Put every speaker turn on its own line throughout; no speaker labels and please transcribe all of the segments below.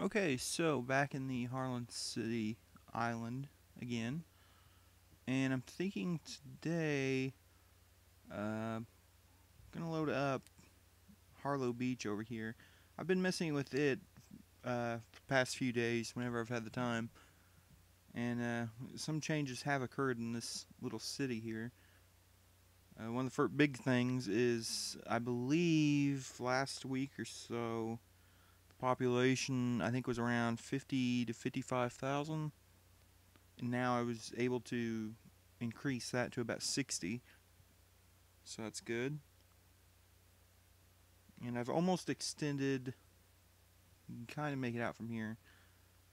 Okay, so back in the Harlin City island again, and I'm thinking today, gonna load up Harlow Beach over here. I've been messing with it for the past few days whenever I've had the time, and some changes have occurred in this little city here. One of the first big things is, I believe, last week or so, the population I think was around 50 to 55,000. And now I was able to increase that to about 60, so that's good. And I've almost extended, you can kind of make it out from here,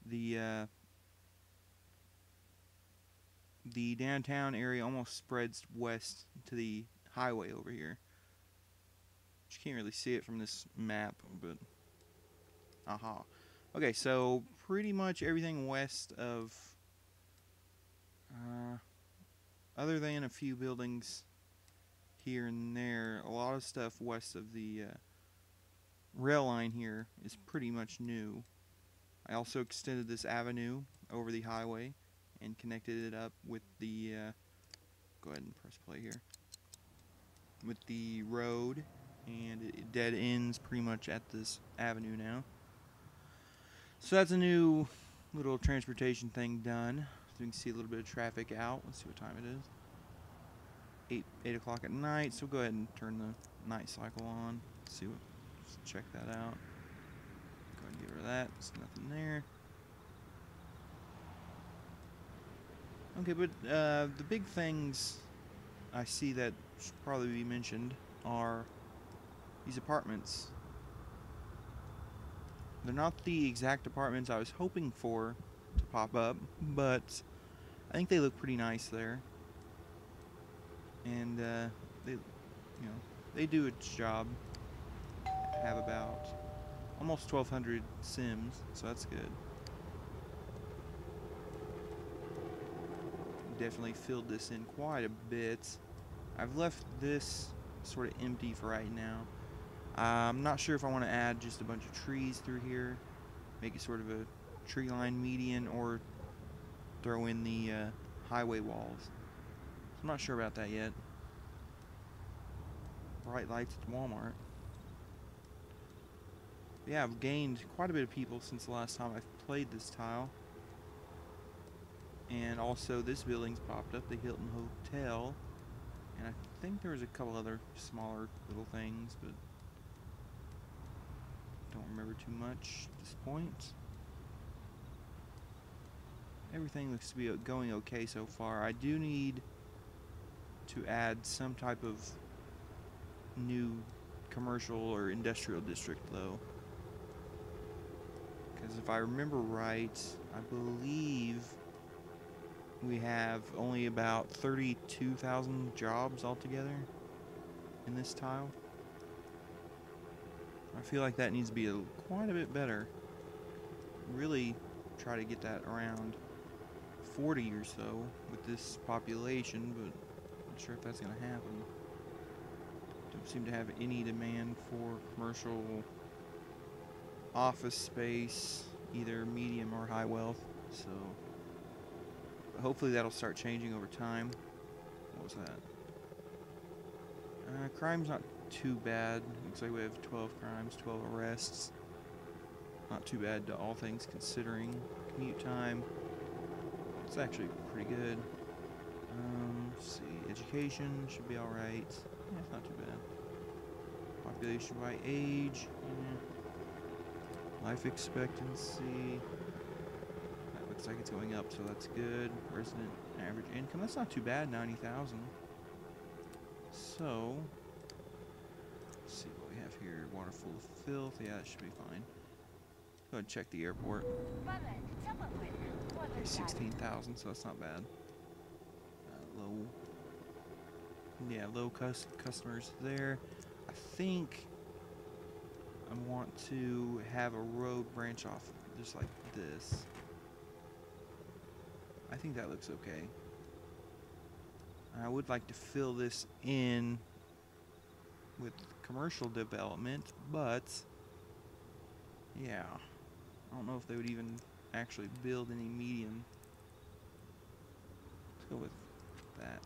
the downtown area almost spreads west to the highway over here. You can't really see it from this map, but aha. Okay, so pretty much everything west of, other than a few buildings here and there, a lot of stuff west of the rail line here is pretty much new. I also extended this avenue over the highway and connected it up with the, go ahead and press play here, with the road, and it dead ends pretty much at this avenue now. So that's a new little transportation thing done. So you can see a little bit of traffic out. Let's see what time it is. 8 o'clock at night, so go ahead and turn the night cycle on. Let's check that out. Go ahead and get rid of that. There's nothing there. Okay, but the big things I see that should probably be mentioned are these apartments. They're not the exact apartments I was hoping for to pop up, but I think they look pretty nice there. And they do its job. Have about almost 1,200 Sims, so that's good. Definitely filled this in quite a bit. I've left this sort of empty for right now. I'm not sure if I want to add just a bunch of trees through here, make it sort of a tree line median, or throw in the highway walls. So I'm not sure about that yet. Bright lights at Walmart. Yeah, I've gained quite a bit of people since the last time I've played this tile. And also this building's popped up, the Hilton Hotel. And I think there was a couple other smaller little things, but don't remember too much at this point. Everything looks to be going okay so far. I do need to add some type of new commercial or industrial district though. Because if I remember right, I believe we have only about 32,000 jobs altogether in this tile. I feel like that needs to be quite a bit better. Really try to get that around 40 or so with this population, but I'm not sure if that's going to happen. Don't seem to have any demand for commercial office space, either medium or high wealth, so hopefully that'll start changing over time. What was that? Crime's not too bad. Looks like we have 12 crimes, 12 arrests. Not too bad to all things considering. Commute time, it's actually pretty good. Let's see, education should be alright. Yeah, it's not too bad. Population by age, life expectancy, that looks like it's going up, so that's good. Resident average income, that's not too bad, 90,000. So, let's see what we have here. Water full of filth, yeah, that should be fine. Go ahead and check the airport. Okay, 16,000, so that's not bad. Low customers there. I think I want to have a road branch off just like this. I think that looks okay. I would like to fill this in with commercial development, but yeah, I don't know if they would even actually build any medium. Let's go with that.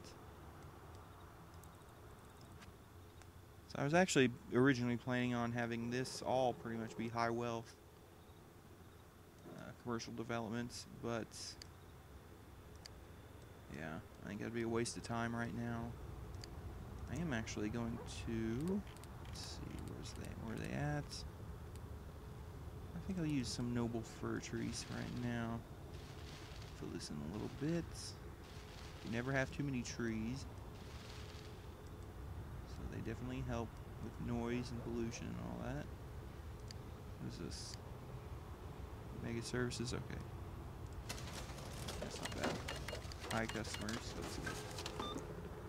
So I was actually originally planning on having this all pretty much be high wealth commercial developments, but yeah, I think that'd be a waste of time right now. I am actually going to, let's see, where are they at? I think I'll use some noble fir trees right now. Fill this in a little bit. You never have too many trees, so they definitely help with noise and pollution and all that. What is this? Mega services? Okay. That's not bad. High customers, that's good.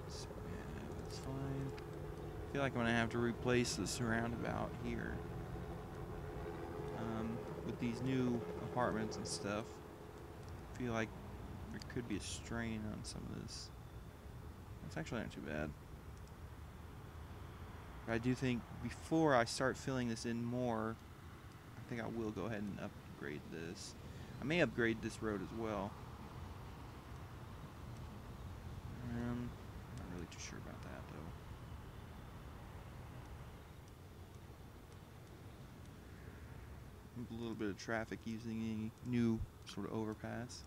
So, yeah, that's fine. I feel like I'm going to have to replace this roundabout here. With these new apartments and stuff, I feel like there could be a strain on some of this. It's actually not too bad. But I do think before I start filling this in more, I think I will go ahead and upgrade this. I may upgrade this road as well. Not really too sure about that though. A little bit of traffic using a new sort of overpass.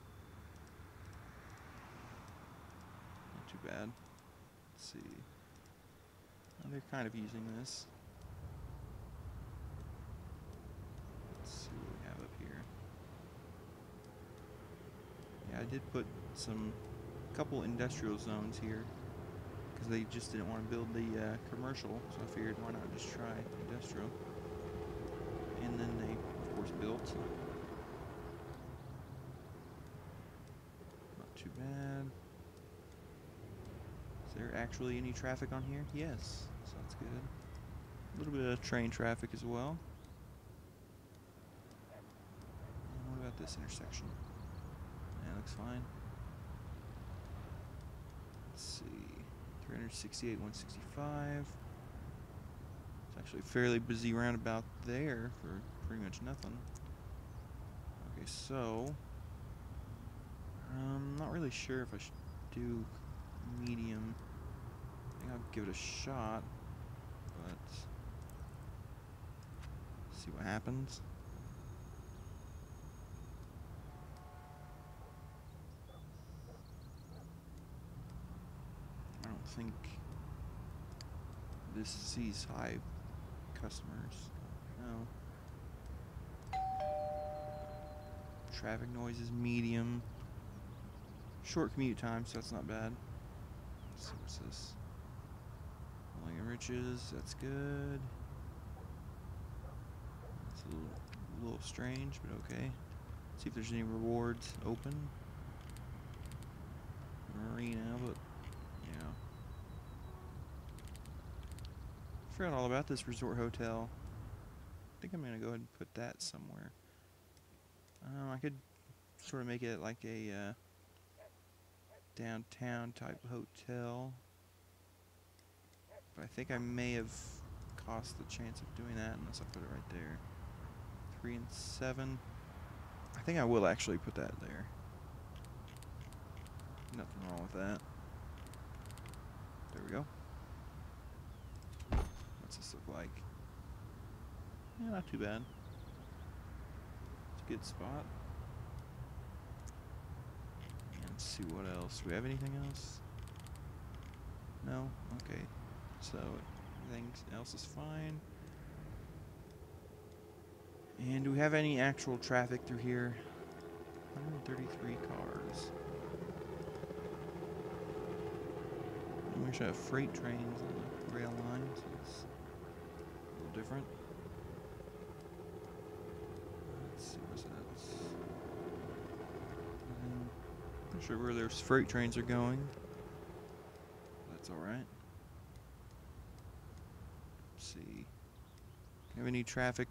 Not too bad. Let's see. Oh, they're kind of using this. Let's see what we have up here. Yeah, I did put couple industrial zones here because they just didn't want to build the commercial, so I figured why not just try industrial. And then they, of course, built. Not too bad. Is there actually any traffic on here? Yes, so that's good. A little bit of train traffic as well. And what about this intersection? Yeah, looks fine. Let's see. 368, 165. It's actually a fairly busy roundabout there for pretty much nothing. Okay, so I'm not really sure if I should do medium. I think I'll give it a shot, but see what happens. I don't think this sees high customers. No. Traffic noise is medium. Short commute time, so that's not bad. Let's see what's this. Rolling and riches, that's good. It's a little strange, but okay. Let's see if there's any rewards open. Marina, but yeah. Forgot all about this resort hotel. I think I'm gonna go ahead and put that somewhere. I could sort of make it like a downtown type hotel, but I think I may have cost the chance of doing that unless I put it right there. 3 and 7. I think I will actually put that there. Nothing wrong with that. There we go. What's this look like? Yeah, not too bad. It's a good spot. And let's see what else. Do we have anything else? No? Okay. So everything else is fine. And do we have any actual traffic through here? 133 cars. And we should have freight trains on the rail line, so it's a little different. Let's see, where's that? Not sure where those freight trains are going. That's alright. Let's see. Do you have any traffic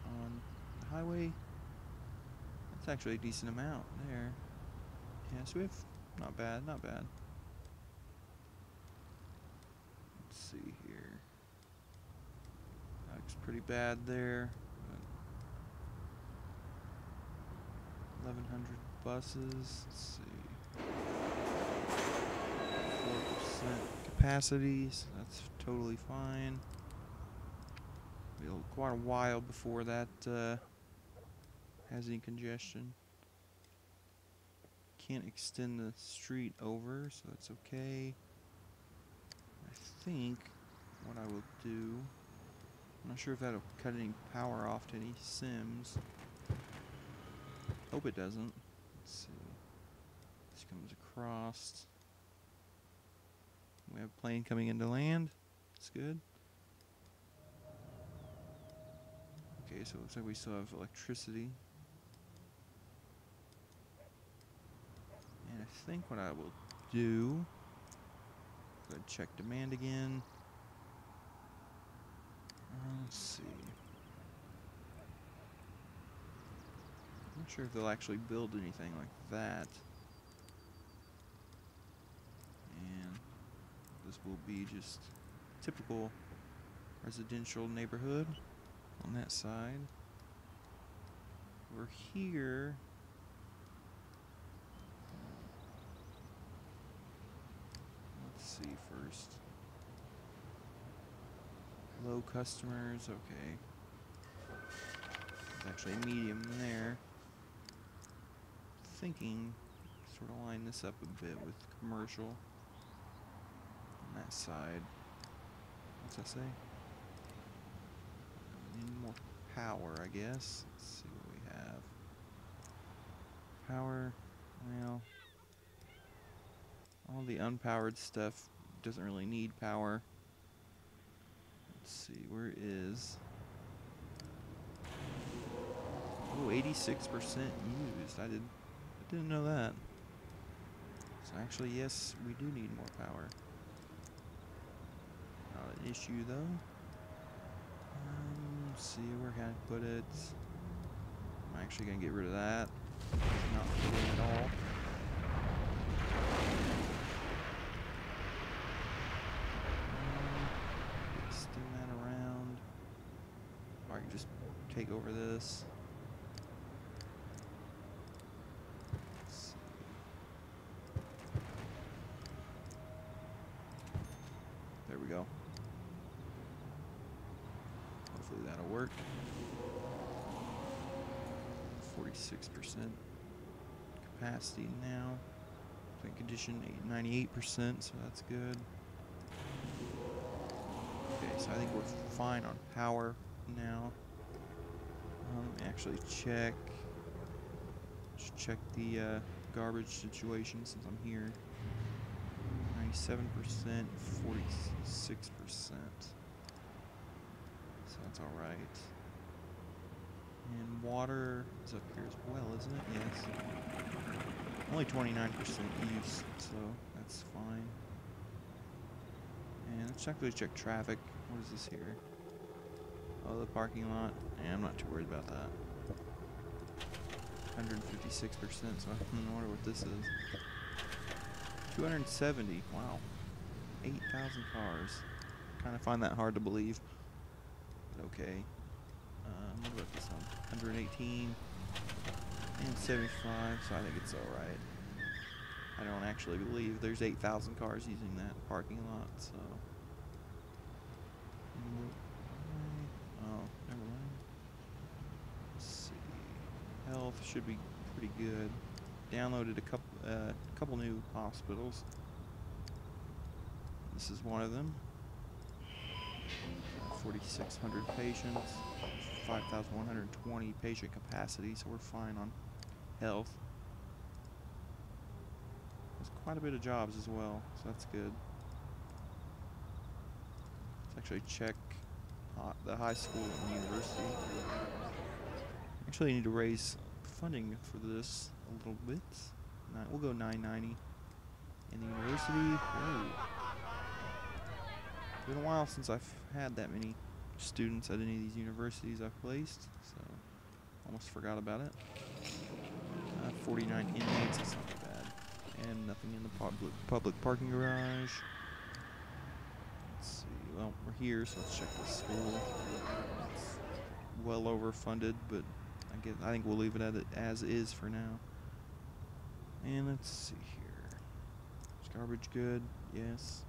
on the highway? That's actually a decent amount there. Yeah, so we have not bad, not bad. Let's see here. That looks pretty bad there. But 1,100 buses. Let's see. 4% capacities. That's totally fine. It'll be quite a while before that has any congestion. Can't extend the street over, so that's okay. I think what I will do, I'm not sure if that'll cut any power off to any Sims. Hope it doesn't. Let's see. This comes across. We have a plane coming into land. That's good. Okay, so it looks like we still have electricity. And I think what I will do, go ahead and check demand again. Let's see. I'm not sure if they'll actually build anything like that. And this will be just typical residential neighborhood on that side. We're here. Let's see first. Low customers, okay. There's actually a medium there. Thinking, sort of line this up a bit with commercial on that side. What's that say? Need more power, I guess. Let's see what we have. Power, well, all the unpowered stuff doesn't really need power. Let's see, where is... Oh, 86% used. I didn't know that. So actually, yes, we do need more power. Not an issue though. Let's see, where can I put it? I'm actually gonna get rid of that. It's not fitting at all. Extend that around. Or I can just take over this. There we go. Hopefully that'll work. 46% capacity now. Plant condition 98%, so that's good. Okay, so I think we're fine on power now. Let me actually check. Just check the garbage situation since I'm here. 97%, 46%. So that's alright. And water is up here as well, isn't it? Yes. Only 29% use, so that's fine. And let's actually check traffic. What is this here? Oh, the parking lot. Yeah, I'm not too worried about that. 156%, so I wonder what this is. 270, wow. 8,000 cars. Kind of find that hard to believe. But okay. What about this one? 118 and 75, so I think it's alright. I don't actually believe there's 8,000 cars using that parking lot, so... Oh, never mind. Let's see. Health should be pretty good. Downloaded a couple new hospitals. This is one of them. 4,600 patients, 5,120 patient capacity, so we're fine on health. There's quite a bit of jobs as well, so that's good. Let's actually check the high school and the university. Actually, need to raise funding for this a little bit. We'll go 990. In the university, whoa. It's been a while since I've had that many students at any of these universities I've placed, so almost forgot about it. 49 inmates, that's not too bad. And nothing in the public parking garage. Let's see, well, we're here, so let's check the school. It's well overfunded, but I I think we'll leave it as is for now. And let's see here. Is garbage good? Yes.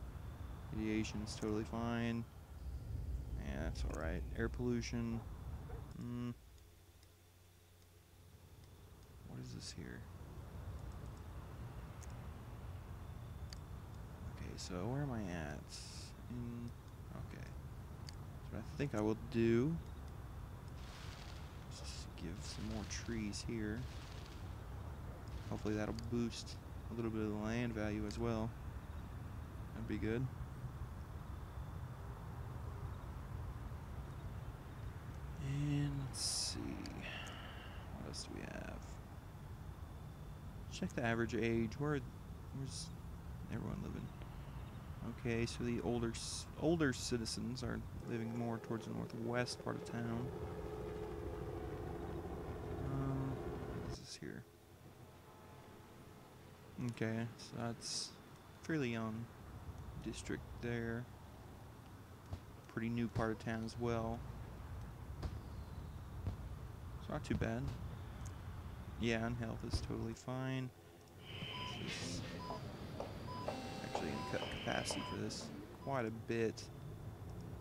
Radiation's totally fine. Yeah, that's alright. Air pollution. What is this here? Okay, so where am I at? Okay. So what I think I will do is just give some more trees here. Hopefully that'll boost a little bit of the land value as well. That'd be good. And let's see. What else do we have? Check the average age. Where's everyone living? Okay, so the older citizens are living more towards the northwest part of town. What is this here? Okay, so that's fairly young district there. Pretty new part of town as well. It's not too bad. Yeah, and health is totally fine. This is actually going to cut capacity for this quite a bit.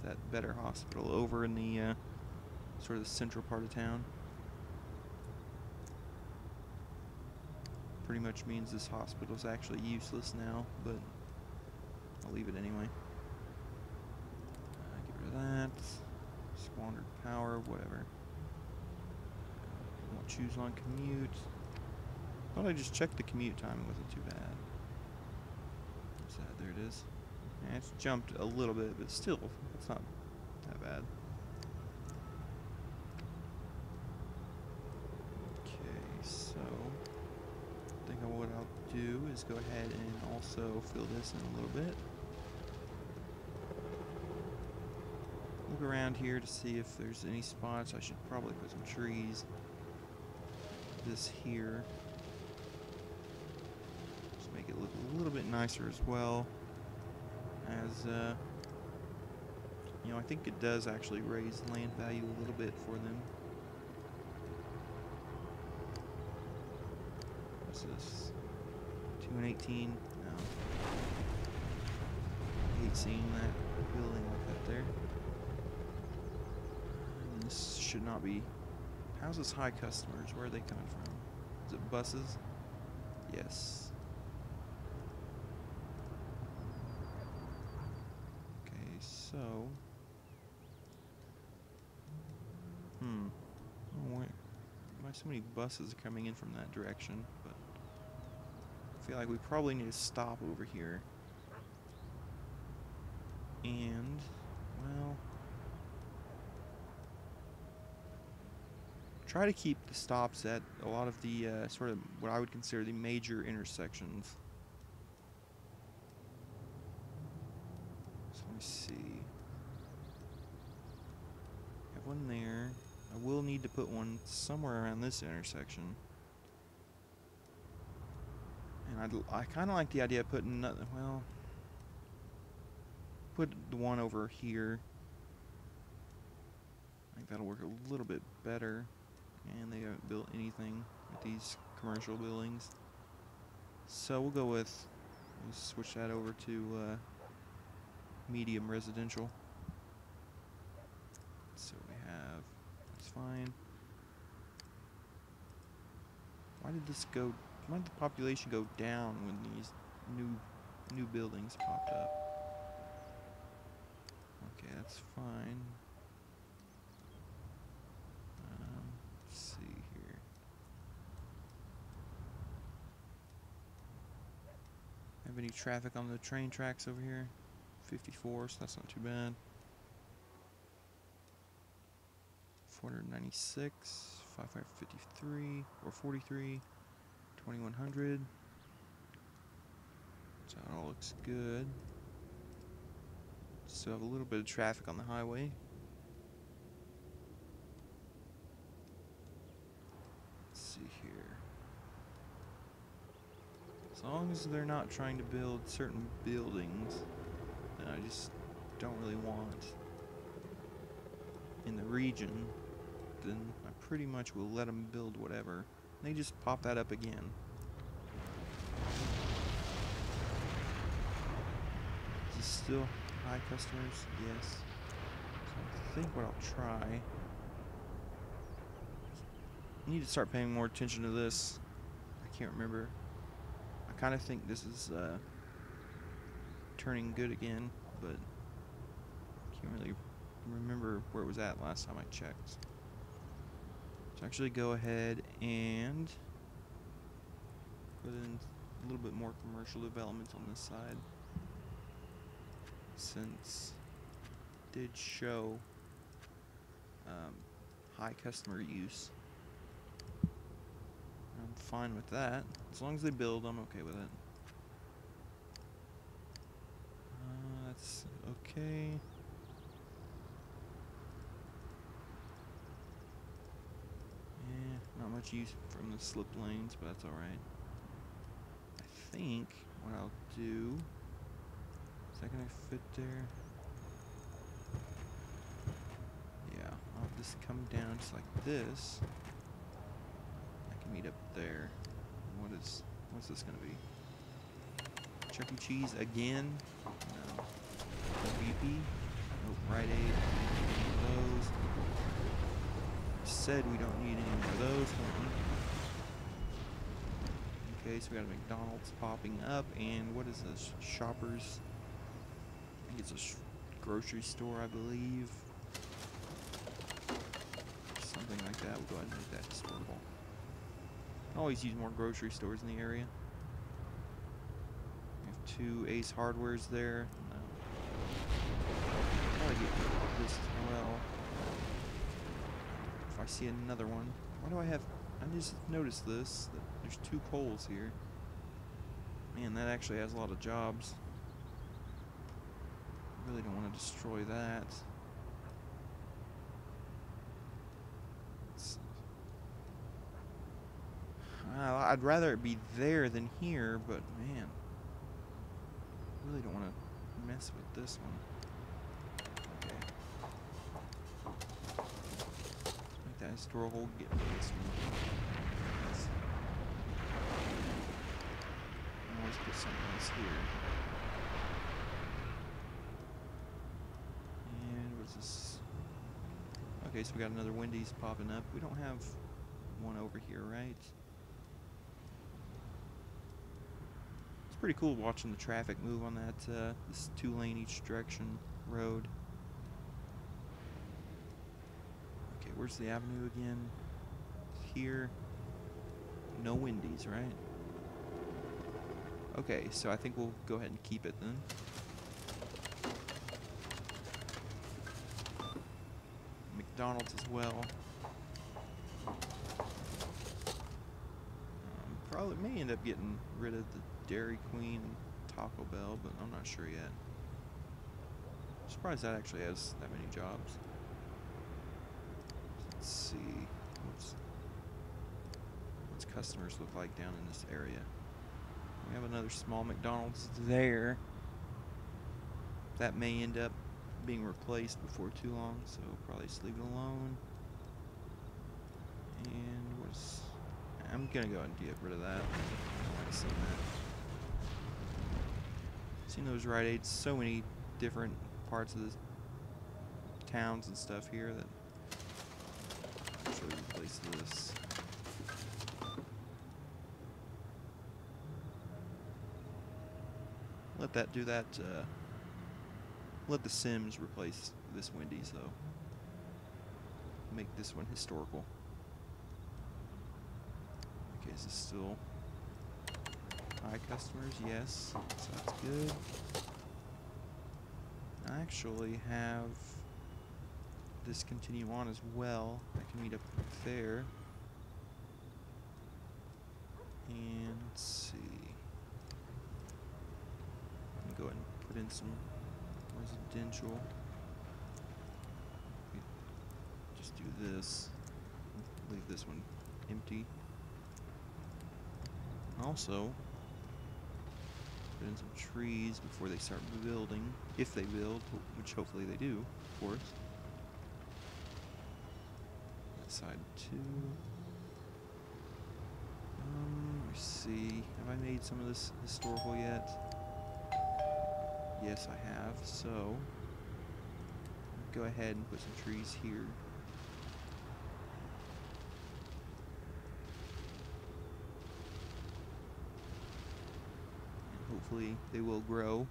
That better hospital over in the sort of the central part of town. Pretty much means this hospital is actually useless now, but I'll leave it anyway. Get rid of that. Squandered power, whatever. Won't choose on commute. Thought I just checked the commute time. It wasn't too bad. What's that? There it is. Yeah, it's jumped a little bit, but still, it's not that bad. Okay, so I think what I'll do is go ahead and also fill this in a little bit. Look around here to see if there's any spots. I should probably put some trees. This here. Just make it look a little bit nicer as well. As, you know, I think it does actually raise land value a little bit for them. What's this? 2 and 18? No. I hate seeing that building like that there. And this should not be. How's this high customers? Where are they coming from? Is it buses? Yes. Okay, so. Why so many buses are coming in from that direction? But I feel like we probably need to stop over here. And, well, try to keep the stops at a lot of the sort of what I would consider the major intersections. So let me see. Have one there. I will need to put one somewhere around this intersection. And I kind of like the idea of putting another, well, put the one over here. I think that'll work a little bit better. And they haven't built anything with these commercial buildings. So we'll go with, we'll switch that over to medium residential. So we have, that's fine. Why did the population go down when these new buildings popped up? Okay, that's fine. Let's see here. Have any traffic on the train tracks over here? 54, so that's not too bad. 496, 5553, 443, 2100. So it all looks good. Still have a little bit of traffic on the highway. Let's see here. As long as they're not trying to build certain buildings that I just don't really want in the region, then I pretty much will let them build whatever. They just pop that up again. Is this still high customers? Yes. So I think what I'll try... I need to start paying more attention to this. I can't remember. I kind of think this is turning good again, but can't really remember where it was at last time I checked. So actually go ahead and put in a little bit more commercial development on this side, since it did show high customer use. I'm fine with that. As long as they build, I'm okay with it. That's okay. Not much use from the slip lanes, but that's alright. I think what I'll do... Is that gonna fit there? Yeah, I'll just come down just like this. I can meet up there. What's this gonna be? Chuck E. Cheese again? No. BP? Nope, Rite Aid. Those. Said we don't need any more of those, don't we? Okay, so we got a McDonald's popping up, and what is this? Shoppers. I think it's a grocery store, I believe. Something like that. We'll go ahead and make that historical. I always use more grocery stores in the area. We have 2 Ace Hardwares there. No. I'll probably get this as well. If I see another one. Why do I have... I just noticed this. That there's 2 Kohl's here. Man, that actually has a lot of jobs. I really don't want to destroy that. I'd rather it be there than here, but man, I really don't want to mess with this one. Okay. Make that historical, get rid of this one. Let's put something else here. And what's this? Okay, so we got another Wendy's popping up. We don't have one over here, right? Pretty cool watching the traffic move on that this 2-lane each direction road. Okay, where's the avenue again? Here. No Wendy's, right? Okay, so I think we'll go ahead and keep it then. McDonald's as well. Probably may end up getting rid of the Dairy Queen and Taco Bell, but I'm not sure yet. I'm surprised that actually has that many jobs. Let's see. What's customers look like down in this area? We have another small McDonald's there. That may end up being replaced before too long, so probably just leave it alone. And what's... I'm gonna go ahead and get rid of that. I don't like seeing that. Seen those Rite Aids, so many different parts of the towns and stuff here that actually replace this. Let that do that. Let the Sims replace this Wendy's though. Make this one historical. Okay, is this still high customers? Yes, so that's good. I actually have this continue on as well. I can meet up there. And let's see. I'm gonna go ahead and put in some residential. Just do this. Leave this one empty. Also, put in some trees before they start building, if they build, which hopefully they do, of course. side too. Let me see. Have I made some of this historical yet? Yes, I have. So, go ahead and put some trees here. And hopefully they will grow.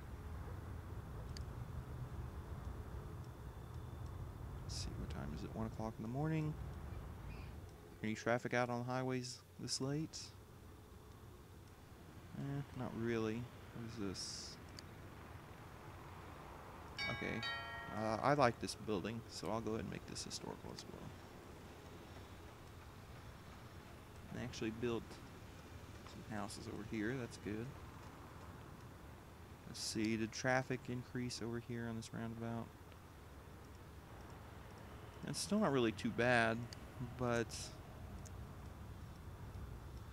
Let's see, what time is it? 1 o'clock in the morning. Any traffic out on the highways this late? Not really. What is this? Okay. I like this building, so I'll go ahead and make this historical as well. They actually built some houses over here. That's good. Let's see. Did traffic increase over here on this roundabout? It's still not really too bad, but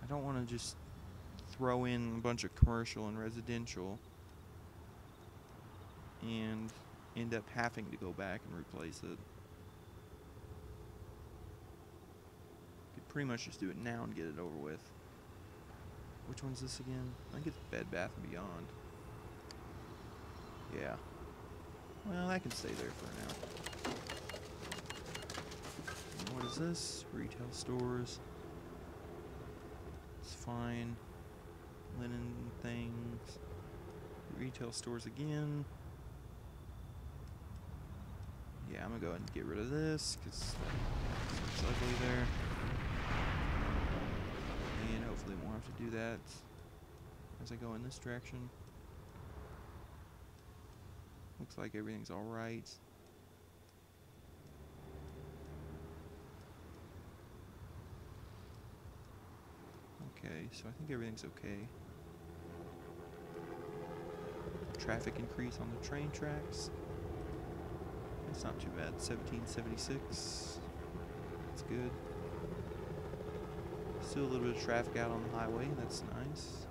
I don't want to just throw in a bunch of commercial and residential and end up having to go back and replace it. Could pretty much just do it now and get it over with. Which one's this again? I think it's Bed Bath & Beyond. Yeah. Well, that can stay there for now. And what is this? Retail stores. It's fine. Linen things. Retail stores again. Yeah, I'm gonna go ahead and get rid of this because it's ugly there. And hopefully we won't have to do that as I go in this direction. Looks like everything's alright. Okay, so I think everything's okay. Traffic increase on the train tracks. That's not too bad. 1776. That's good. Still a little bit of traffic out on the highway. That's nice.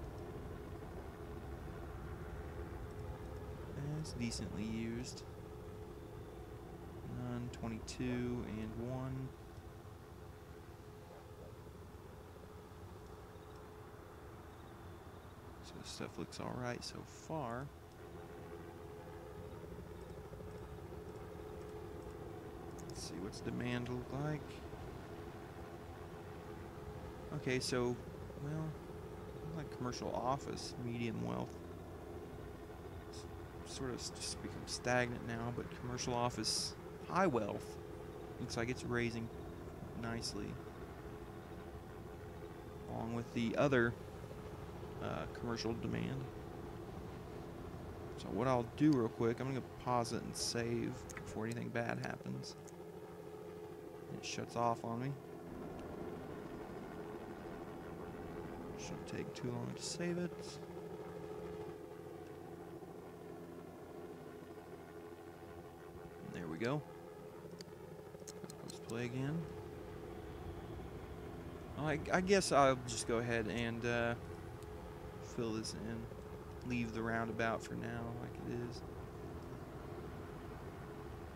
And it's decently used. None, 22, and 1. So this stuff looks alright so far. Let's see what's demand look like. Okay, so, well, like commercial office, medium wealth. It's sort of just become stagnant now, but commercial office, high wealth, looks like it's raising nicely. Along with the other commercial demand. So what I'll do real quick, I'm going to pause it and save before anything bad happens. It shuts off on me. Shouldn't take too long to save it. And there we go. Let's play again. I guess I'll just go ahead and fill this in. Leave the roundabout for now like it is.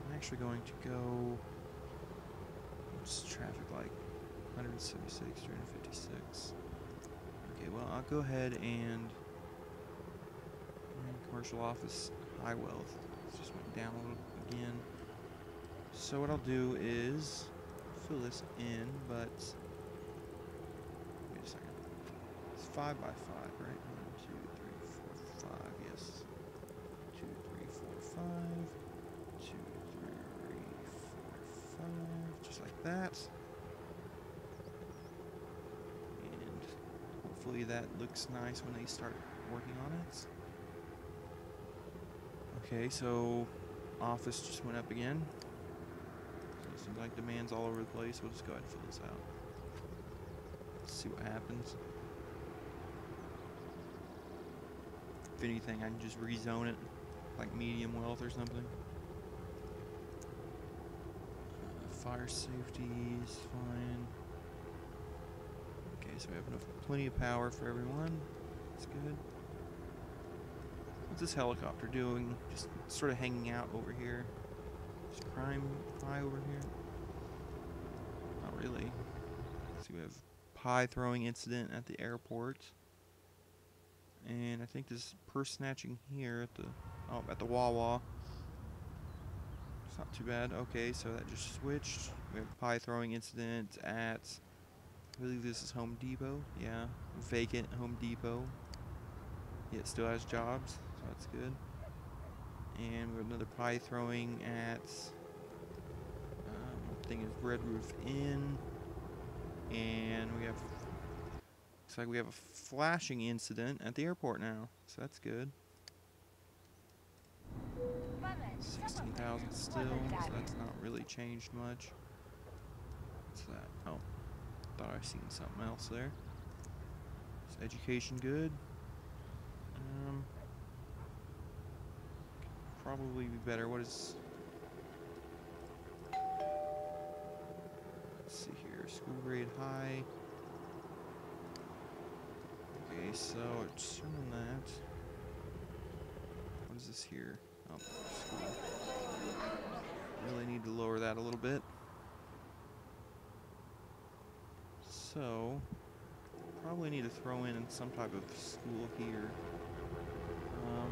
I'm actually going to go... What's traffic like? 176, 356. Okay, well, I'll go ahead and commercial office, high wealth. It just went down a little again. So what I'll do is fill this in, but wait a second. It's 5 by 5, right? 1, 2, 3, 4, 5. Yes. 2, 3, 4, 5. 2, 3, 4, 5. Just like that. Hopefully that looks nice when they start working on it. Okay, so office just went up again. So it seems like demand's all over the place. We'll just go ahead and fill this out. Let's see what happens. If anything, I can just rezone it, like medium wealth or something. Fire safety is fine. Okay, so we have plenty of power for everyone. That's good. What's this helicopter doing? Just sort of hanging out over here. Is crime high over here? Not really. So we have pie throwing incident at the airport. And I think there's purse snatching here at the Wawa. It's not too bad. Okay, so that just switched. We have pie throwing incident at, I believe this is Home Depot. Yeah, vacant Home Depot. It still has jobs, so that's good. And we have another pie throwing at, I think it's Red Roof Inn. And we have, looks like we have a flashing incident at the airport now, so that's good. 16,000 still, so that's not really changed much. What's that? Oh, thought I seen something else there. Is education good? Probably be better. What is? Let's see here. School grade high. Okay, so it's on that. What is this here? Oh, school. Really need to lower that a little bit. So, probably need to throw in some type of school here.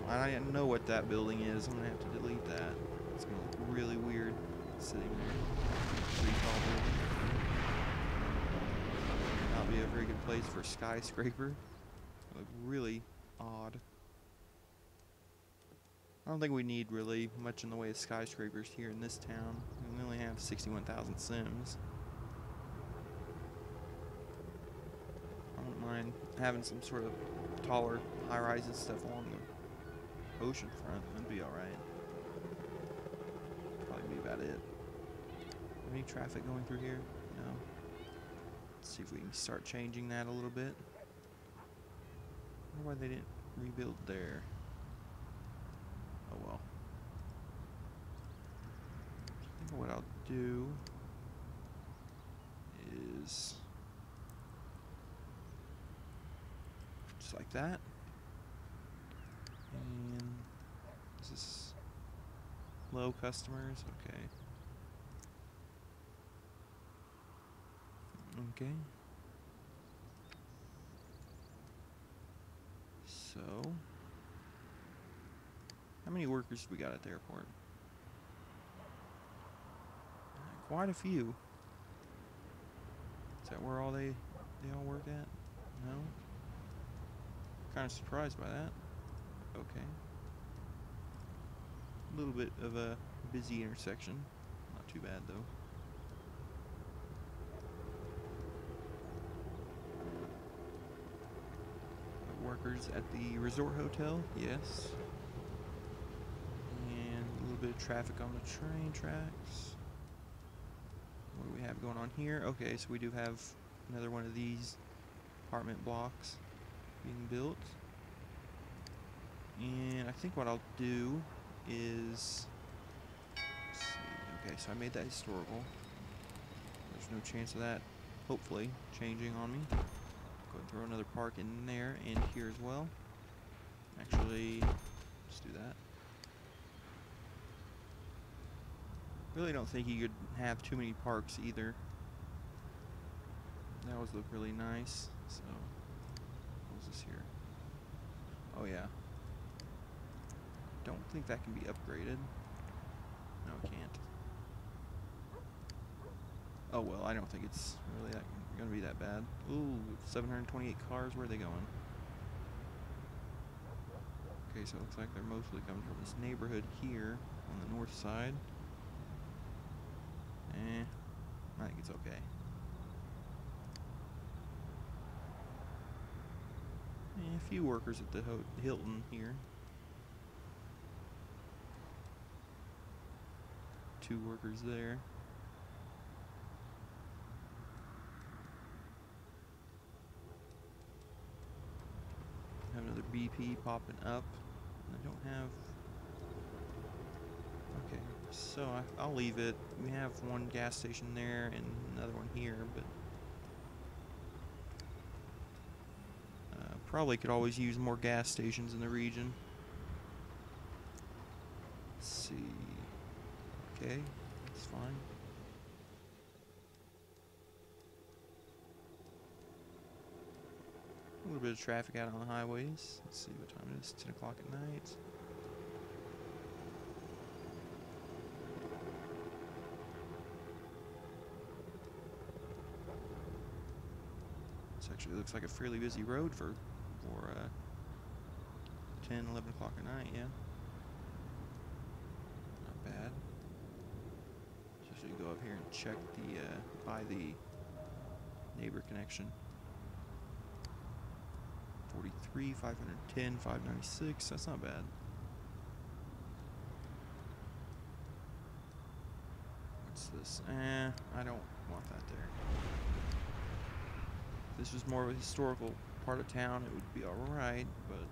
I know what that building is. I'm gonna have to delete that. It's gonna look really weird sitting there. Pretty tall building. Not be a very good place for a skyscraper. Look really odd. I don't think we need really much in the way of skyscrapers here in this town. We only have 61,000 Sims. I don't mind having some sort of taller high-rise and stuff along the ocean front. That'd be alright. Probably be about it. Any traffic going through here? No. Let's see if we can start changing that a little bit. I wonder why they didn't rebuild there. Oh well. I think what I'll do is just like that. And is this low customers? Okay. Okay. So, how many workers do we got at the airport? Quite a few. Is that where they all work at? No? Kind of surprised by that. Okay. A little bit of a busy intersection. Not too bad though. Workers at the resort hotel, yes. And a little bit of traffic on the train tracks. What do we have going on here? Okay, so we do have another one of these apartment blocks being built. And I think what I'll do is, let's see. Okay, so I made that historical. There's no chance of that, hopefully, changing on me. Go ahead and throw another park in there and here as well. Actually, let's do that. Really don't think you could have too many parks either. That always look really nice. So, what's this here? Oh yeah. Don't think that can be upgraded. No, it can't. Oh well, I don't think it's really gonna be that bad. Ooh, 728 cars. Where are they going? Okay, so it looks like they're mostly coming from this neighborhood here on the north side. I think it's okay. A few workers at the Hilton here. 2 workers there. Have another BP popping up. I don't have. Okay, so I'll leave it. We have one gas station there and another one here, but probably could always use more gas stations in the region. Let's see. Okay, that's fine. little bit of traffic out on the highways. Let's see what time it is. 10 o'clock at night. This actually looks like a fairly busy road for 10, 11 o'clock at night, yeah. Not bad. So you go up here and check the, buy the neighbor connection. 43, 510, 596, that's not bad. What's this? I don't want that there. If this was more of a historical part of town, it would be alright, but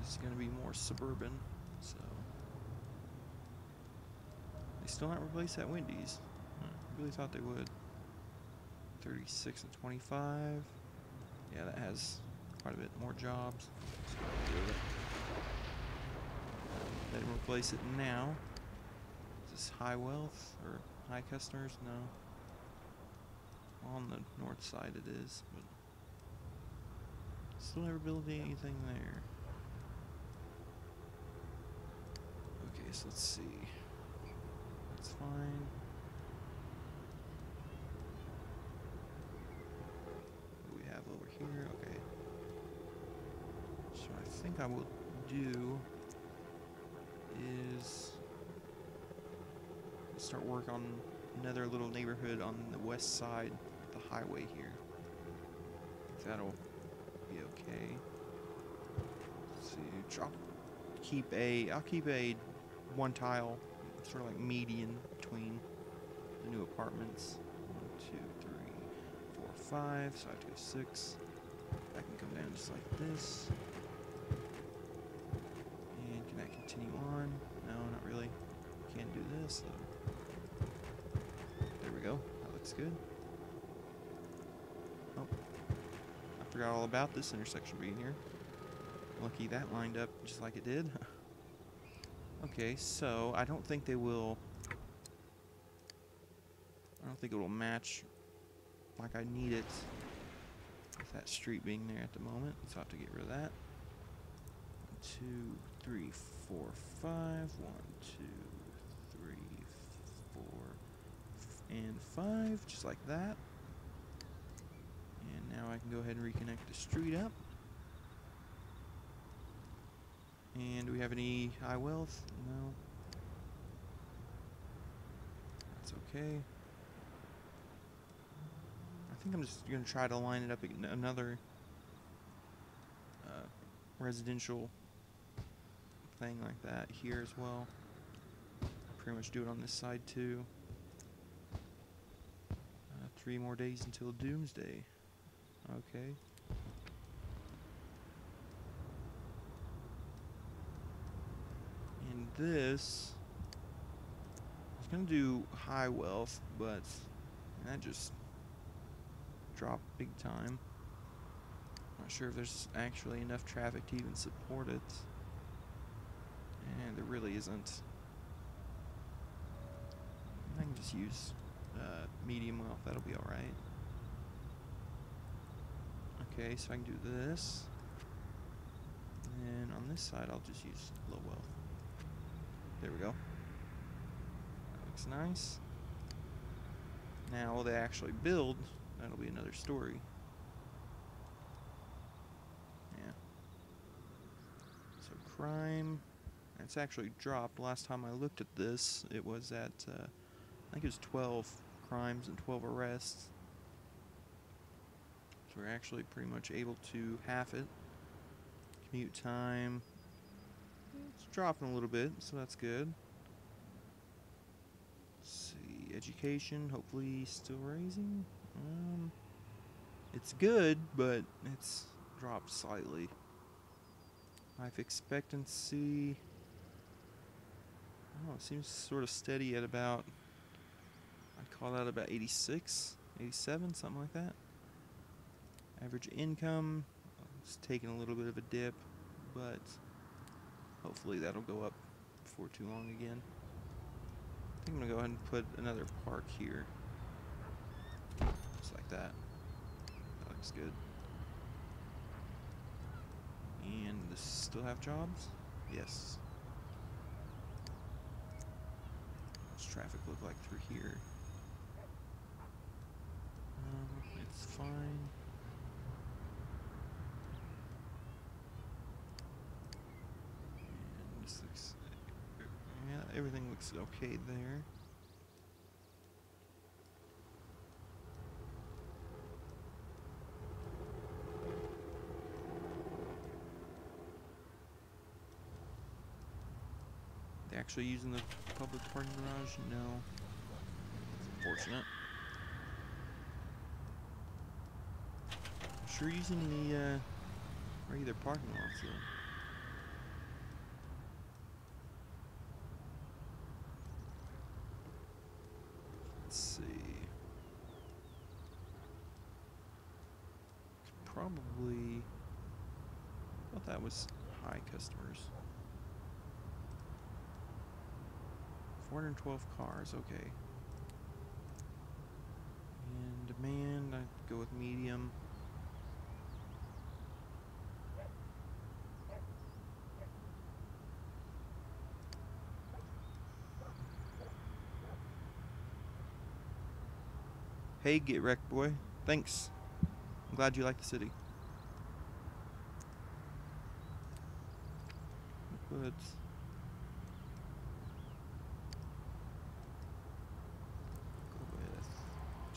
this is going to be more suburban, so. They still not replaced that Wendy's. I really thought they would. 36 and 25. Yeah, that has quite a bit more jobs. So they didn't replace it now. Is this high wealth or high customers? No. On the north side it is, but still never built anything there. Okay, so let's see. That's fine. What do we have over here? Okay. So I think I will do is start work on another little neighborhood on the west side of the highway here. If that'll be okay. Let's see, I'll keep a one tile, sort of like median between the new apartments. 1, 2, 3, 4, 5. So I have to go 6. I can come down just like this. And can I continue on? No, not really. Can't do this though. There we go. That looks good. Oh, I forgot all about this intersection being here. Lucky that lined up just like it did. Okay, so I don't think they will. I don't think it will match like I need it with that street being there at the moment. So I have to get rid of that. 1, 2, 3, 4, 5. 1, 2, 3, 4, and 5, just like that. And now I can go ahead and reconnect the street up. And do we have any high wealth? No. That's okay. I think I'm just going to try to line it up another residential thing like that here as well. Pretty much do it on this side too. 3 more days until doomsday. Okay. And this, I was gonna do high wealth, but that just dropped big time. Not sure if there's actually enough traffic to even support it. And there really isn't. I can just use medium wealth, that'll be alright. Okay, so I can do this. And on this side, I'll just use low wealth. There we go. That looks nice. Now, will they actually build? That'll be another story. Yeah. So crime, it's actually dropped. Last time I looked at this, it was at, I think it was 12 crimes and 12 arrests. So we're actually pretty much able to half it. Commute time, it's dropping a little bit, so that's good. Let's see, education, hopefully still raising. It's good, but it's dropped slightly. Life expectancy, oh, it seems sort of steady at about, I'd call that about 86, 87, something like that. Average income, it's taking a little bit of a dip, but hopefully that'll go up before too long again. I think I'm gonna go ahead and put another park here, just like that. That looks good. And does this still have jobs? Yes. What's traffic look like through here? It's fine. And this looks, yeah, everything looks okay there. They actually using the public parking garage? No. It's unfortunate. Sure using the regular parking lots though. Let's see. Could probably. I thought that was high customers. 412 cars, okay. And demand, I'd go with medium. Hey, get wrecked, boy. Thanks. I'm glad you like the city. But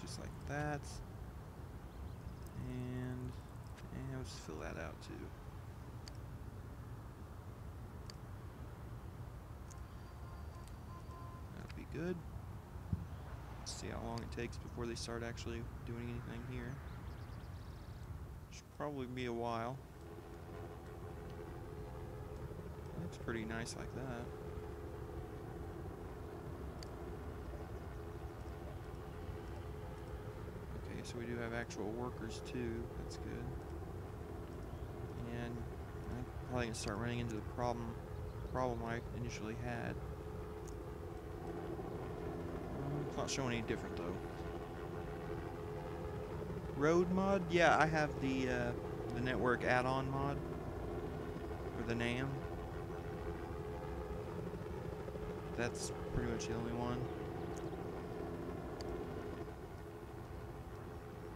just like that, and I'll just fill that out too. That'll be good. Let's see how long it takes before they start actually doing anything here. Should probably be a while. Looks pretty nice like that. So we do have actual workers too. That's good. And I'm probably gonna start running into the problem I initially had. It's not showing any different though. Road mod? Yeah, I have the network add-on mod for the NAM. That's pretty much the only one.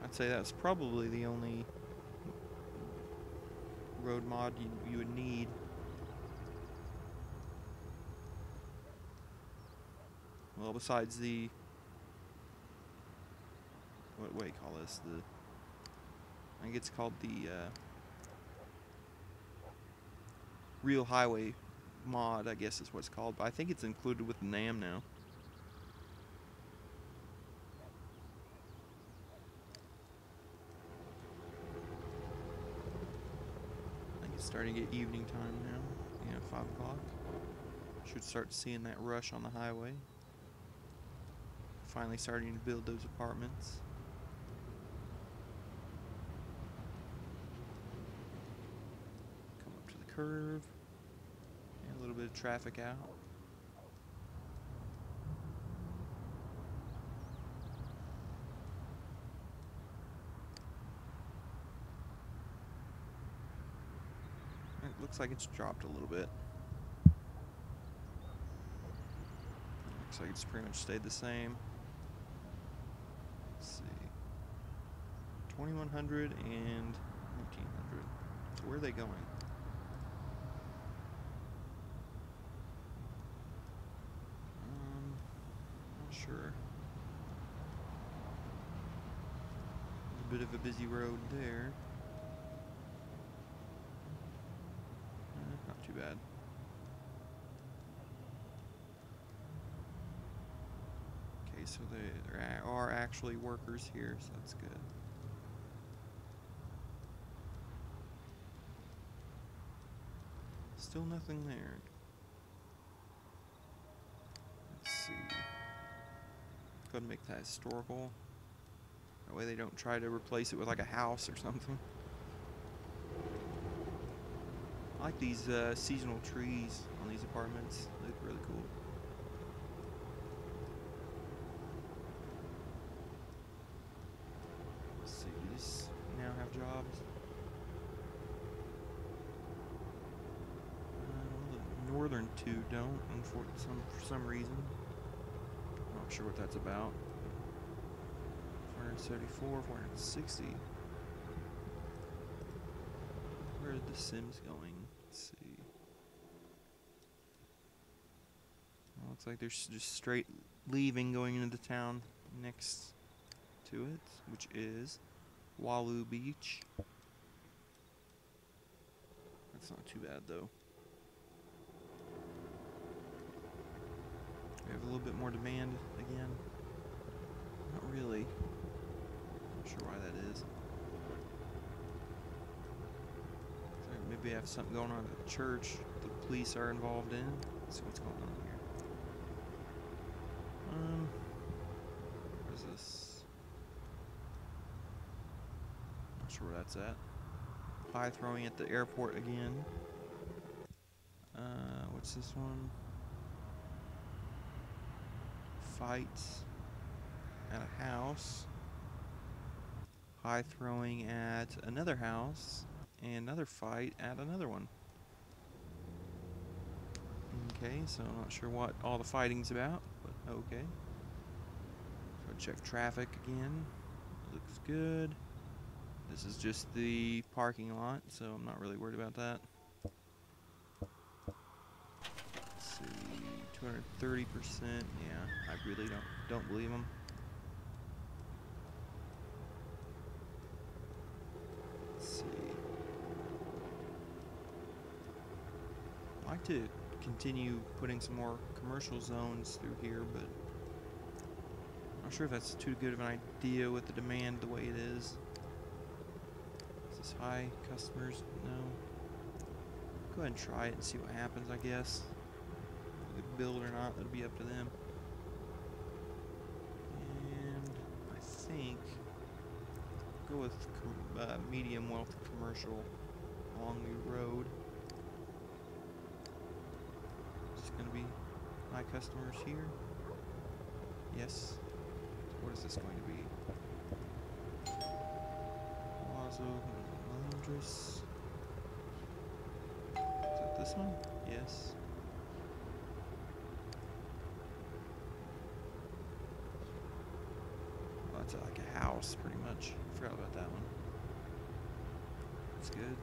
I'd say that's probably the only road mod you would need. Well, besides the what do you call this? I think it's called the Real Highway mod, I guess is what it's called. But I think it's included with the NAM now. Starting to get evening time now. Yeah, 5 o'clock. Should start seeing that rush on the highway. Finally starting to build those apartments. Come up to the curve. And a little bit of traffic out. It looks like it's dropped a little bit. Looks like it's pretty much stayed the same. Let's see. 2100 and 1900. So where are they going? Not sure. A bit of a busy road there. Not too bad. Okay, so there are actually workers here, so that's good. Still nothing there. Let's see. Go ahead and make that historical. That way they don't try to replace it with like a house or something. I like these seasonal trees on these apartments. They look really cool. Let's see, these now jobs. The northern two don't, and for some reason. I'm not sure what that's about. 474, 460. Where are the Sims going? Let's see. Well, looks like they're just straight leaving, going into the town next to it, which is Walu Beach. That's not too bad though. We have a little bit more demand again. Not really. Not sure why that is. Maybe I have something going on at the church the police are involved in. Let's see what's going on here. What is this? Not sure where that's at. Pie throwing at the airport again. What's this one? Fights at a house. Pie throwing at another house. And another fight at another one. Okay, so I'm not sure what all the fighting's about, but okay. So check traffic again. Looks good. This is just the parking lot, so I'm not really worried about that. Let's see, 230%. Yeah, I really don't believe them. Let's see. I'd like to continue putting some more commercial zones through here, but I'm not sure if that's too good of an idea with the demand the way it is. Is this high customers? No. Go ahead and try it and see what happens, I guess. If they build or not, that'll be up to them. And I think go with medium wealth commercial along the road. Going to be high customers here. Yes. What is this going to be? Plaza Laundress. Is that this one? Yes. Oh, that's like a house, pretty much. I forgot about that one. That's good.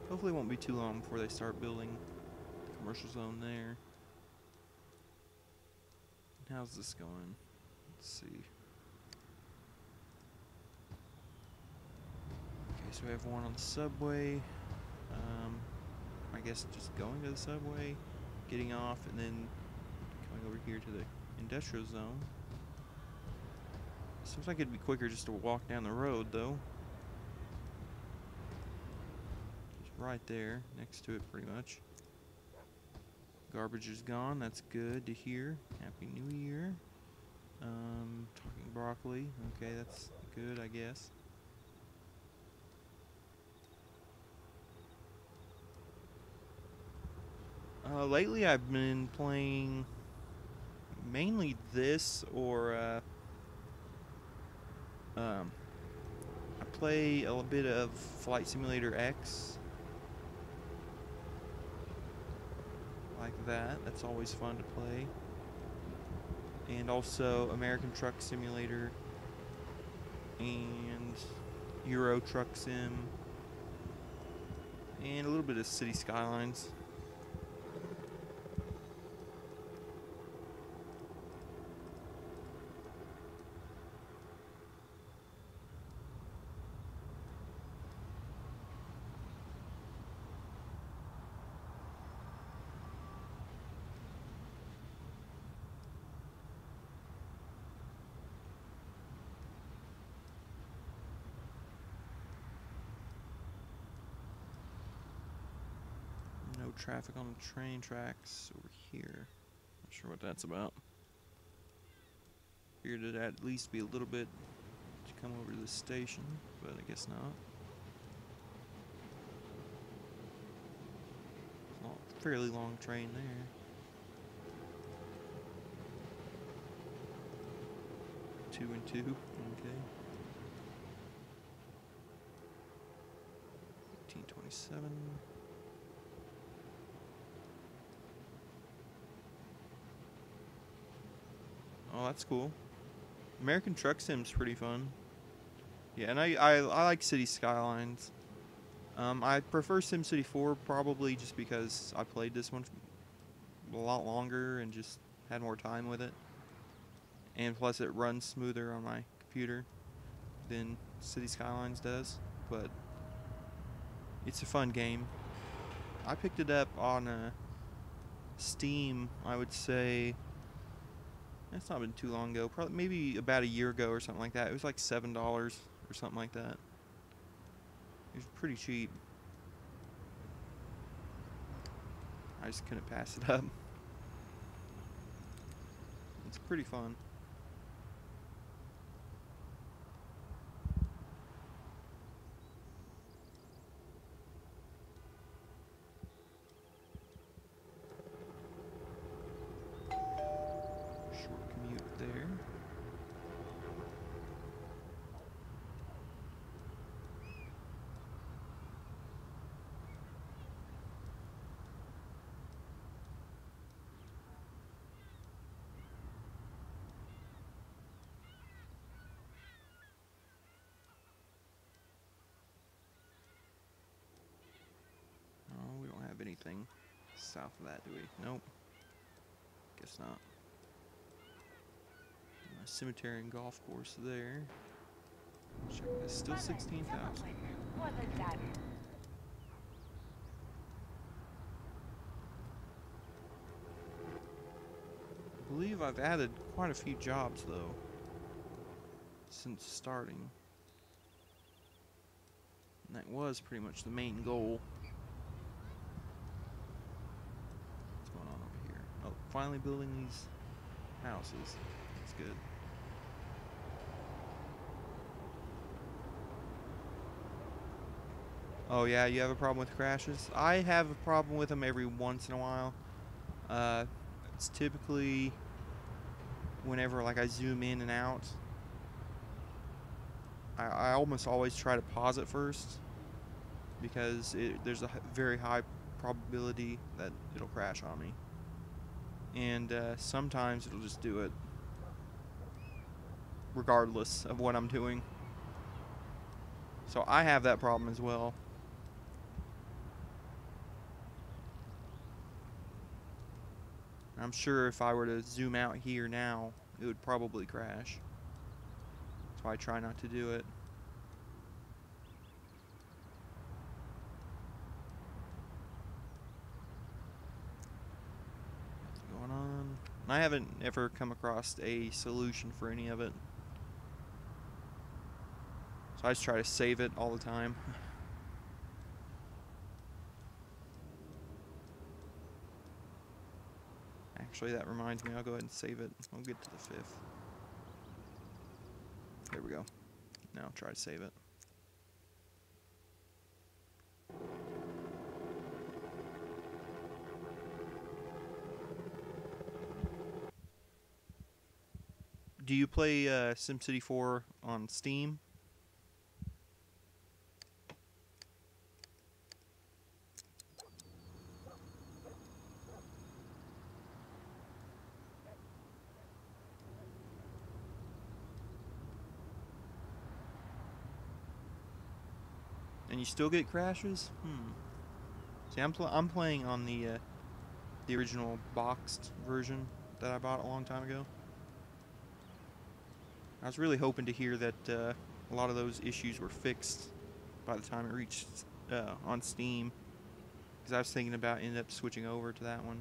Hopefully it won't be too long before they start building the commercial zone there. How's this going? Let's see. Okay, so we have one on the subway. I guess just going to the subway, getting off, and then going over here to the industrial zone. Seems like it'd be quicker just to walk down the road, though. Right there, next to it pretty much. Garbage is gone, that's good to hear. Happy New Year. Talking broccoli, okay, that's good, I guess. Lately I've been playing mainly this, or I play a bit of Flight Simulator X. Like that. That's always fun to play. And also American Truck Simulator and Euro Truck Sim and a little bit of City Skylines. No traffic on the train tracks over here. Not sure what that's about. Figured it'd at least be a little bit to come over to the station, but I guess not. Fairly long train there. Two and two, okay. 27. Oh, that's cool. American Truck Sim's pretty fun. Yeah, and I like City Skylines. I prefer SimCity 4 probably just because I played this one a lot longer and just had more time with it. And plus it runs smoother on my computer than City Skylines does. But it's a fun game. I picked it up on Steam, I would say. It's not been too long ago. Probably maybe about a year ago or something like that. It was like $7 or something like that. It was pretty cheap. I just couldn't pass it up. It's pretty fun. Short commute there. Oh, we don't have anything south of that, do we? Nope. Guess not. Cemetery and golf course there. Check this. Still 16,000. I believe I've added quite a few jobs though since starting. And that was pretty much the main goal. What's going on over here? Oh, finally building these houses. That's good. Oh yeah, you have a problem with crashes? I have a problem with them every once in a while. It's typically whenever like I zoom in and out. I almost always try to pause it first because there's a very high probability that it'll crash on me. And sometimes it'll just do it regardless of what I'm doing. So I have that problem as well. I'm sure if I were to zoom out here now, it would probably crash. So I try not to do it. What's going on? I haven't ever come across a solution for any of it. So I just try to save it all the time. Actually, that reminds me, I'll go ahead and save it. I'll get to the 5th. There we go. Now I'll try to save it. Do you play SimCity 4 on Steam? And you still get crashes? See, I'm playing on the original boxed version that I bought a long time ago. I was really hoping to hear that a lot of those issues were fixed by the time it reached on Steam, because I was thinking about ending up switching over to that one.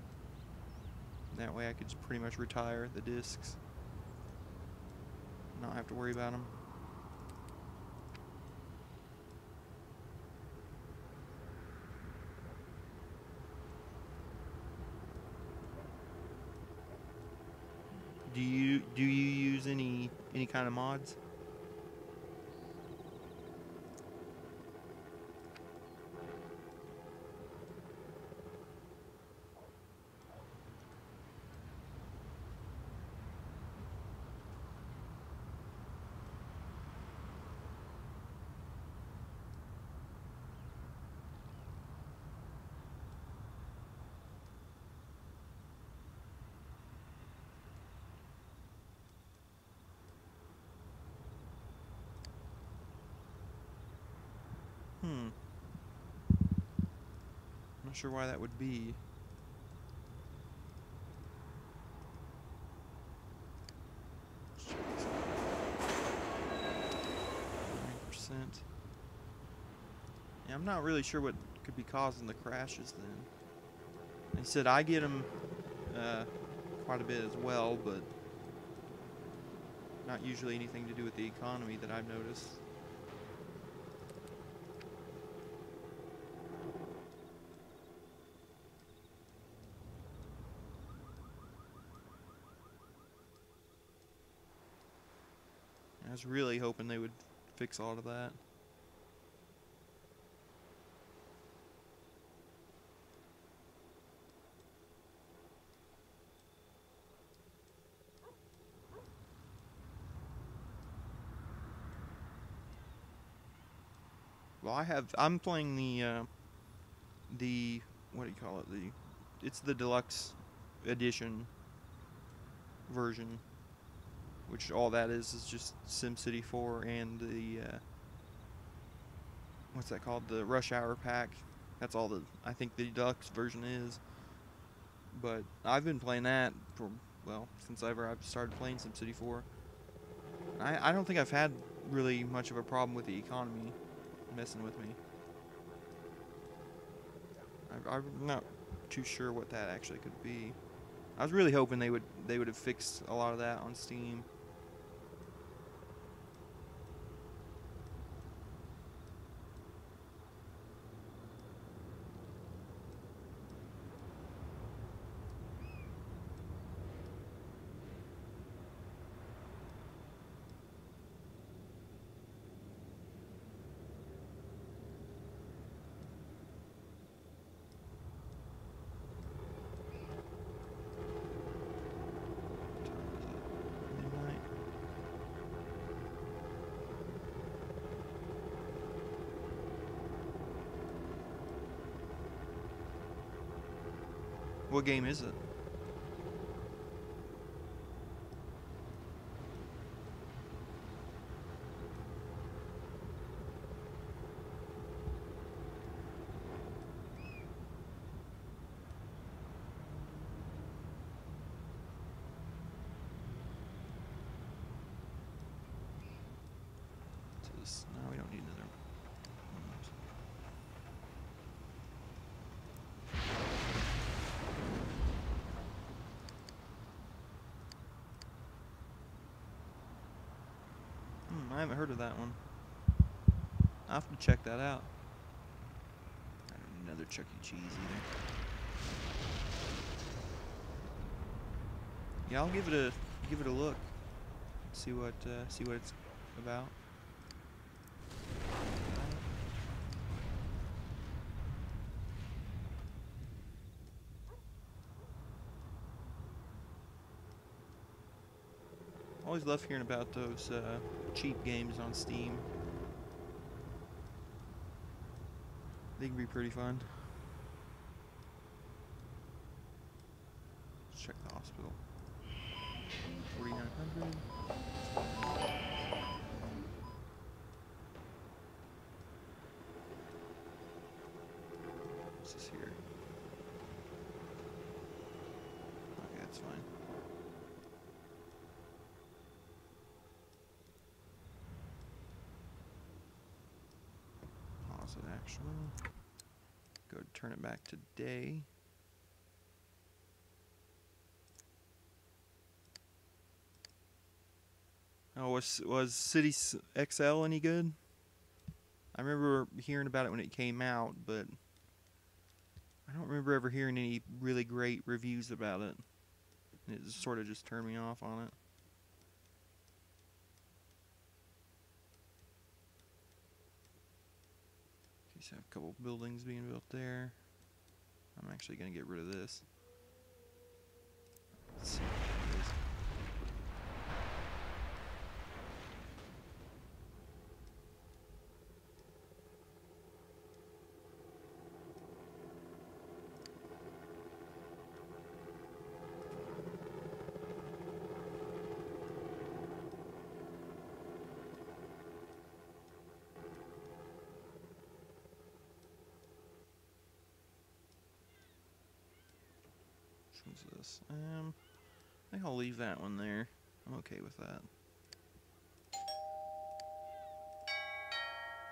That way I could just pretty much retire the discs, not have to worry about them. Do you use any kind of mods? Not sure why that would be. Let's check this out. 9%. Yeah, I'm not really sure what could be causing the crashes then. They said I get them quite a bit as well, but not usually anything to do with the economy that I've noticed. I was really hoping they would fix all of that. Well, I'm playing the what do you call it? It's the deluxe edition version, which all that is just SimCity 4 and the what's that called? The Rush Hour pack. That's all I think the deluxe version is. But I've been playing that for, well, since I've started playing SimCity 4. I don't think I've had really much of a problem with the economy messing with me. I'm not too sure what that actually could be. I was really hoping they would have fixed a lot of that on Steam. What game is it? No, we don't need another. I haven't heard of that one. I'll have to check that out. I don't need another Chuck E. Cheese either. Yeah, I'll give it a look. See what it's about. Always love hearing about those cheap games on Steam. They can be pretty fun. Let's check the hospital. 4,900. What's this here? Okay, that's fine. Pause it actually. Go to turn it back to day. Oh, was City XL any good? I remember hearing about it when it came out, but I don't remember ever hearing any really great reviews about it. It sort of just turned me off on it. Okay, so I have a couple buildings being built there. I'm actually going to get rid of this. Let's see what it is. What's this? I think I'll leave that one there. I'm okay with that.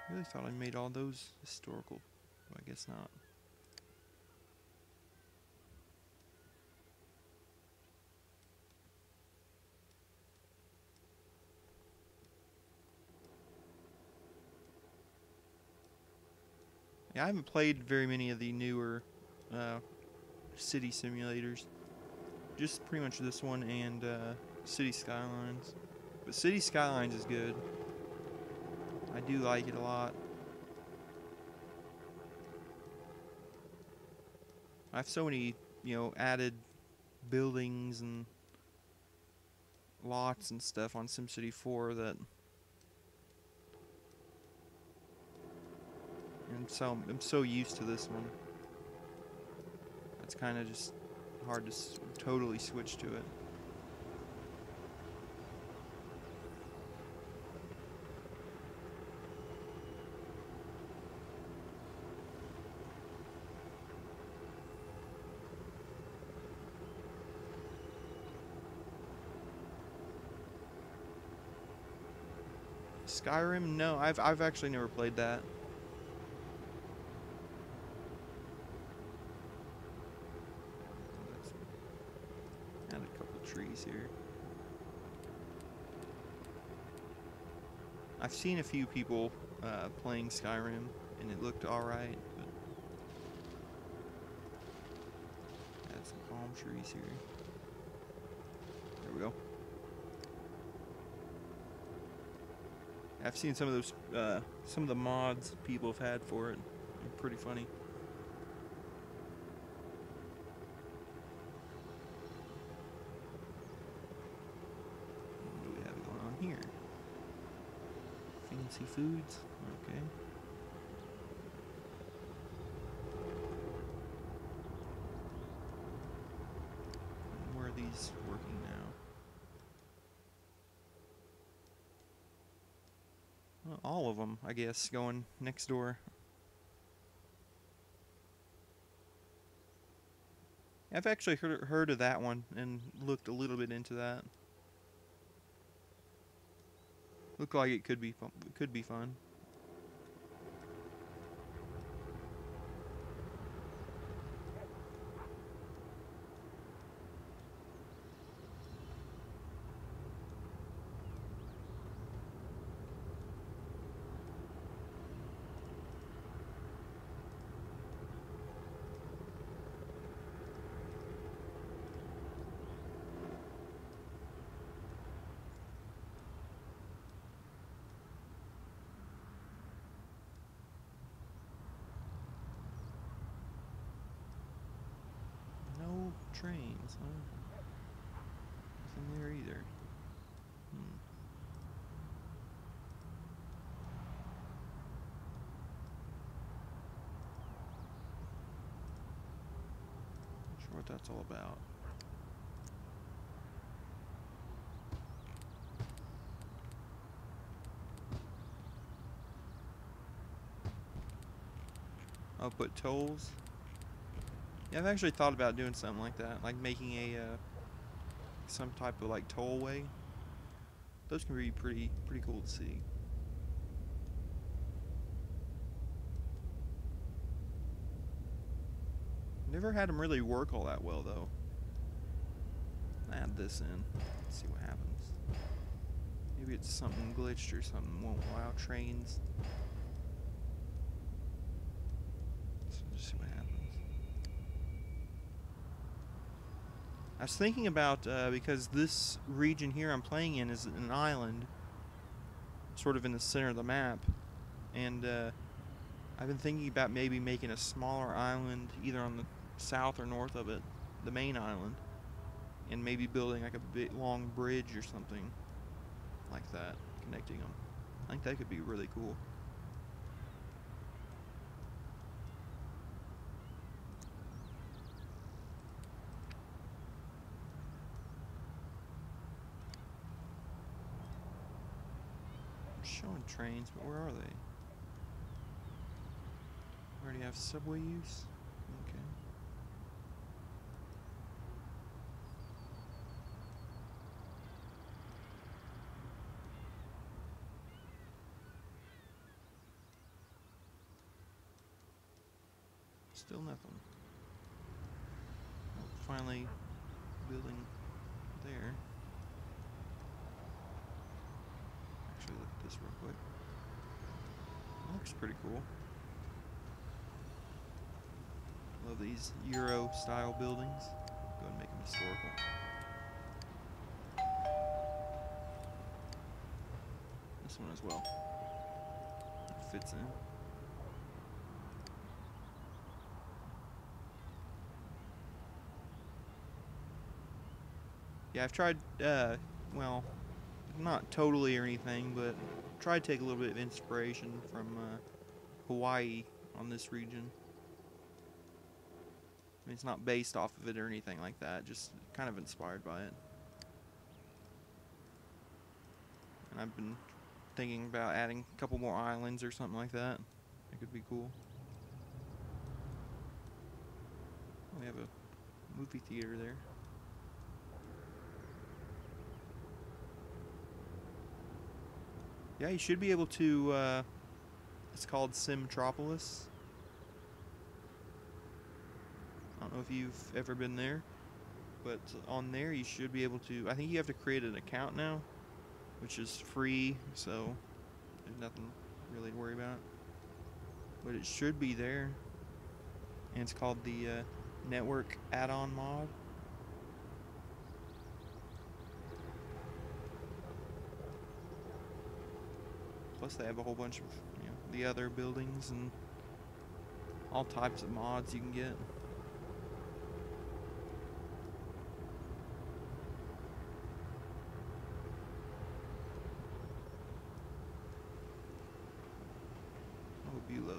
I really thought I made all those historical, but I guess not. Yeah, I haven't played very many of the newer city simulators. Just pretty much this one and City Skylines. But City Skylines is good. I do like it a lot. I have so many, added buildings and lots and stuff on SimCity 4 that I'm so used to this one. It's kind of just hard to totally switch to it. Skyrim? No, I've actually never played that. Add a couple trees here. I've seen a few people playing Skyrim, and it looked alright, but add some palm trees here. There we go. I've seen some of those, some of the mods people have had for it. They're pretty funny. What do we have going on here? Fancy foods. Okay. And where are these working now? Well, all of them, I guess, going next door. I've actually heard of that one and looked a little bit into that. Looked like it could be fun. No trains, huh? Nothing there either. Not sure what that's all about. I'll put tolls. Yeah, I've actually thought about doing something like that, like making a some type of like tollway. Those can be pretty cool to see. Never had them really work all that well though. Add this in. Let's see what happens. Maybe it's something glitched or something won't allow trains. So just see what happens. I was thinking about, because this region here I'm playing in is an island, sort of in the center of the map, and I've been thinking about maybe making a smaller island either on the south or north of it, the main island, and maybe building like a big long bridge or something like that, connecting them. I think that could be really cool. Showing trains, but where are they? Already have subway use? Okay. Still nothing. Oh, finally, building there. Actually, look at this real quick. That looks pretty cool. Love these Euro-style buildings. Go ahead and make them historical. This one as well. It fits in. Yeah, I've tried, well, not totally or anything, but tried to take a little bit of inspiration from Hawaii on this region. I mean, it's not based off of it or anything like that, just kind of inspired by it. And I've been thinking about adding a couple more islands or something like that. It could be cool. We have a movie theater there. Yeah, you should be able to, it's called SimTropolis. I don't know if you've ever been there, but on there you should be able to, I think you have to create an account now, which is free, so there's nothing really to worry about. But it should be there, and it's called the Network Add-on Mod. Plus they have a whole bunch of, you know, the other buildings and all types of mods you can get. Oh, Bulos.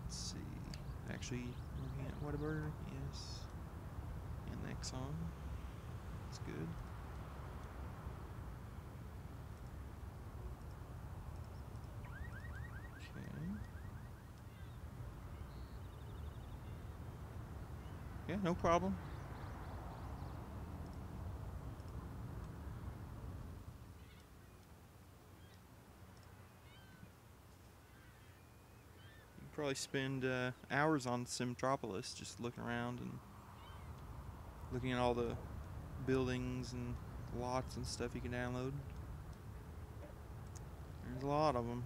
Let's see. Actually, looking at Whataburger, yes. And Exxon. That's good. Yeah, no problem. You can probably spend hours on SimTropolis just looking around and looking at all the buildings and lots and stuff you can download. There's a lot of them.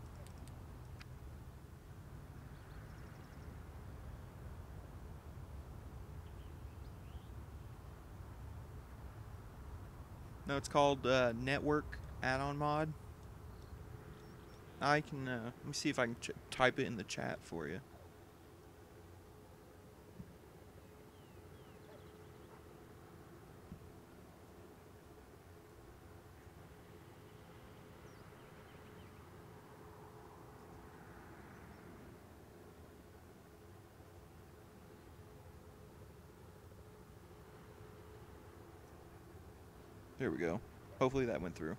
No, it's called Network Add-on Mod. I can, let me see if I can type it in the chat for you. There we go. Hopefully that went through.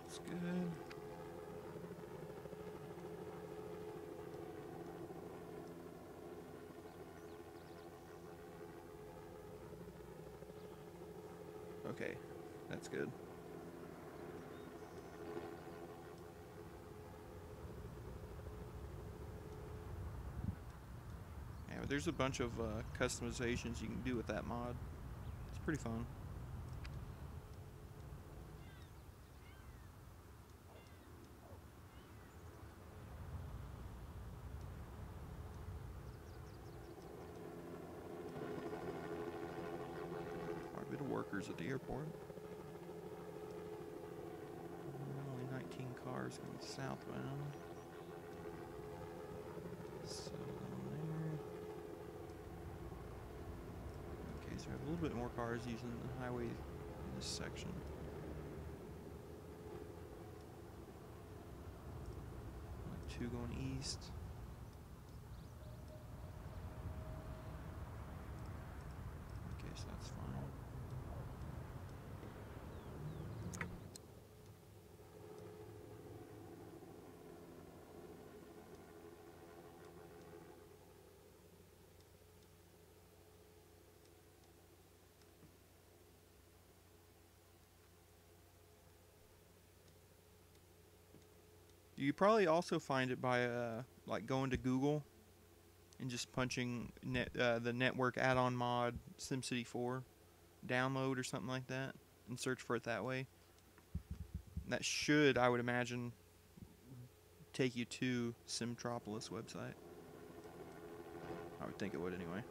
That's good. Okay, that's good. Yeah, but there's a bunch of customizations you can do with that mod. It's pretty fun. Quite a bit of workers at the airport. Only 19 cars going southbound. So down there. Okay, so we have a little bit more cars using the highway in this section. Like 2 going east. Okay, so that's fine. You probably also find it by like going to Google and just punching the network add-on mod SimCity 4 download or something like that, and search for it that way. That should, I would imagine, take you to Simtropolis website. I would think it would anyway.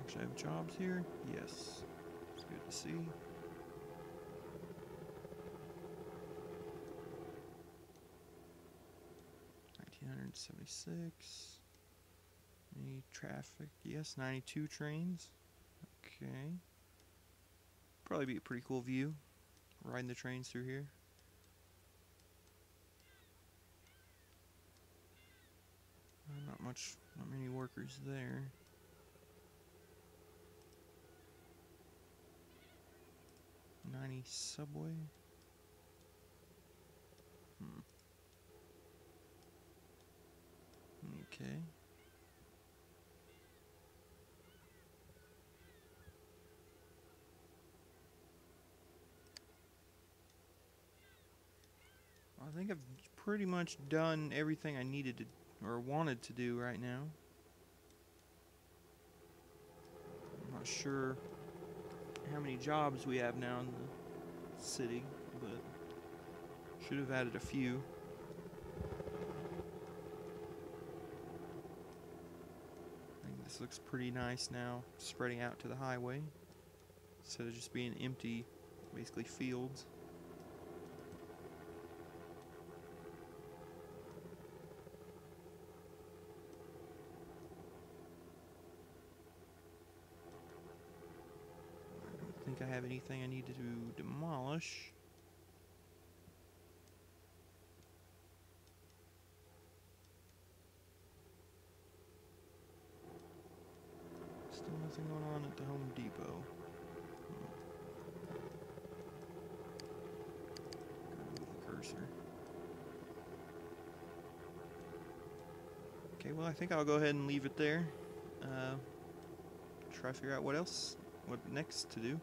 Actually have jobs here? Yes. It's good to see. $1,976. Any traffic? Yes, 92 trains. Okay. Probably be a pretty cool view, riding the trains through here. Not many workers there. 90 subway. Okay. I think I've pretty much done everything I needed to or wanted to do right now. I'm not sure how many jobs we have now in the city, but should have added a few. I think this looks pretty nice now, spreading out to the highway instead of just being empty, basically fields. I don't think I have anything I need to demolish. Still nothing going on at the Home Depot. Move the cursor. Okay, well I think I'll go ahead and leave it there. Try to figure out what next to do.